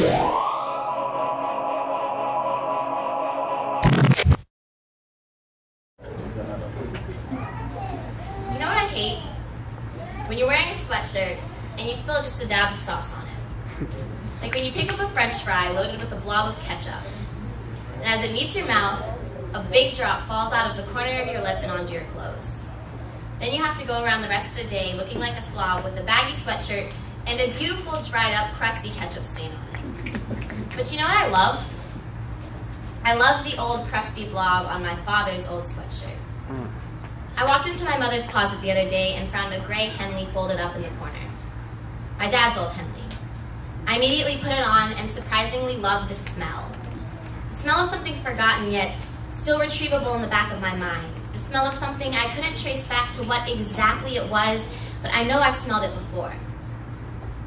You know what I hate? When you're wearing a sweatshirt and you spill just a dab of sauce on it. Like when you pick up a French fry loaded with a blob of ketchup, and as it meets your mouth, a big drop falls out of the corner of your lip and onto your clothes. Then you have to go around the rest of the day looking like a slob with a baggy sweatshirt and a beautiful, dried up, crusty ketchup stain on it. But you know what I love? I love the old crusty blob on my father's old sweatshirt. I walked into my mother's closet the other day and found a gray Henley folded up in the corner. My dad's old Henley. I immediately put it on and surprisingly loved the smell. The smell of something forgotten yet still retrievable in the back of my mind. The smell of something I couldn't trace back to what exactly it was, but I know I've smelled it before.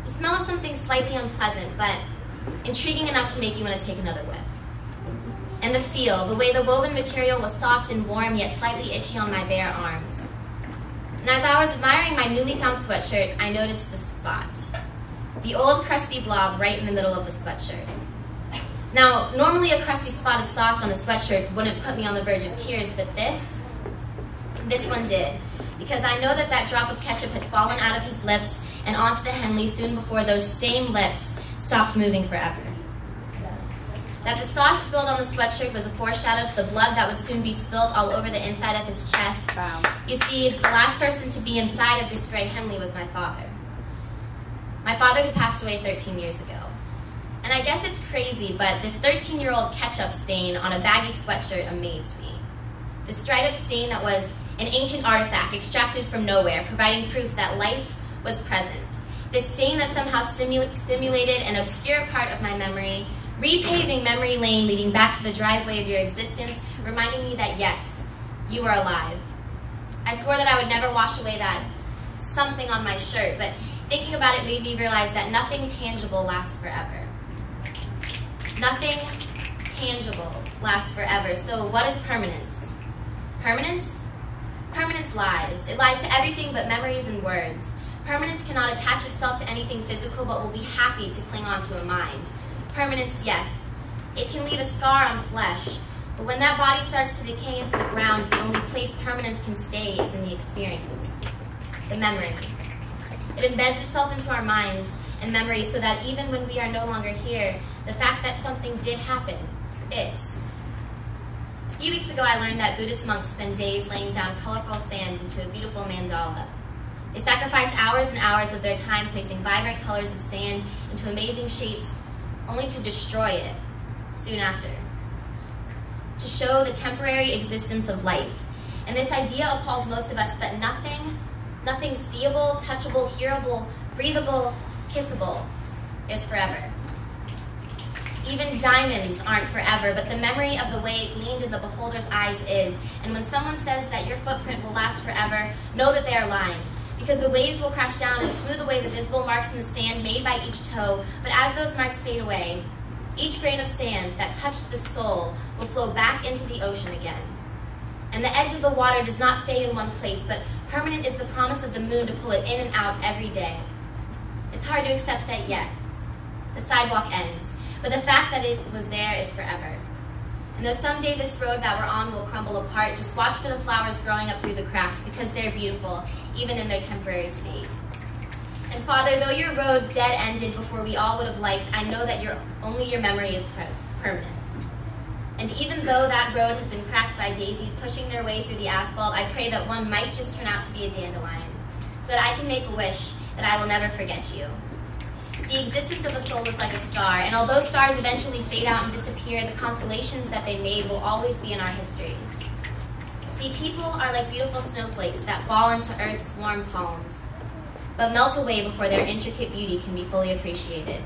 The smell of something slightly unpleasant, but intriguing enough to make you want to take another whiff. And the feel, the way the woven material was soft and warm, yet slightly itchy on my bare arms. And as I was admiring my newly found sweatshirt, I noticed the spot. The old crusty blob right in the middle of the sweatshirt. Now, normally a crusty spot of sauce on a sweatshirt wouldn't put me on the verge of tears, but this one did. Because I know that that drop of ketchup had fallen out of his lips and onto the Henley soon before those same lips stopped moving forever. That the sauce spilled on the sweatshirt was a foreshadow to the blood that would soon be spilled all over the inside of his chest. Wow. You see, the last person to be inside of this gray Henley was my father. My father who passed away 13 years ago. And I guess it's crazy, but this 13-year-old ketchup stain on a baggy sweatshirt amazed me. This dried-up stain that was an ancient artifact extracted from nowhere, providing proof that life was present. This stain that somehow stimulated an obscure part of my memory, repaving memory lane leading back to the driveway of your existence, reminding me that yes, you are alive. I swore that I would never wash away that something on my shirt, but thinking about it made me realize that nothing tangible lasts forever. Nothing tangible lasts forever. So what is permanence? Permanence? Permanence lies. It lies to everything but memories and words. Permanence cannot attach itself to anything physical but will be happy to cling on to a mind. Permanence, yes, it can leave a scar on flesh, but when that body starts to decay into the ground, the only place permanence can stay is in the experience, the memory. It embeds itself into our minds and memories so that even when we are no longer here, the fact that something did happen is. A few weeks ago, I learned that Buddhist monks spend days laying down colorful sand into a beautiful mandala. They sacrifice hours and hours of their time placing vibrant colors of sand into amazing shapes, only to destroy it soon after. To show the temporary existence of life. And this idea appalls most of us, but nothing seeable, touchable, hearable, breathable, kissable is forever. Even diamonds aren't forever, but the memory of the way it gleamed in the beholder's eyes is. And when someone says that your footprint will last forever, know that they are lying. Because the waves will crash down and smooth away the visible marks in the sand made by each toe, but as those marks fade away, each grain of sand that touched the soul will flow back into the ocean again. And the edge of the water does not stay in one place, but permanent is the promise of the moon to pull it in and out every day. It's hard to accept that, yes, the sidewalk ends, but the fact that it was there is forever. And though someday this road that we're on will crumble apart, just watch for the flowers growing up through the cracks because they're beautiful, even in their temporary state. And Father, though your road dead-ended before we all would have liked, I know that only your memory is permanent. And even though that road has been cracked by daisies pushing their way through the asphalt, I pray that one might just turn out to be a dandelion, so that I can make a wish that I will never forget you. The existence of a soul is like a star, and although stars eventually fade out and disappear, the constellations that they made will always be in our history. See, people are like beautiful snowflakes that fall into Earth's warm palms, but melt away before their intricate beauty can be fully appreciated.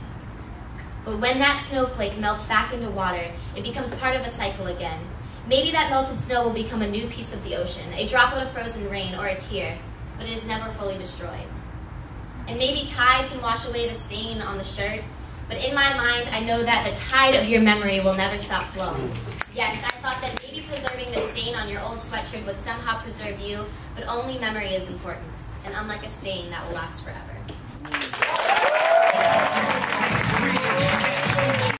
But when that snowflake melts back into water, it becomes part of a cycle again. Maybe that melted snow will become a new piece of the ocean, a droplet of frozen rain, or a tear, but it is never fully destroyed. And maybe tide can wash away the stain on the shirt, but in my mind, I know that the tide of your memory will never stop flowing. Yes, I thought that maybe preserving the stain on your old sweatshirt would somehow preserve you, but only memory is important, and unlike a stain, that will last forever.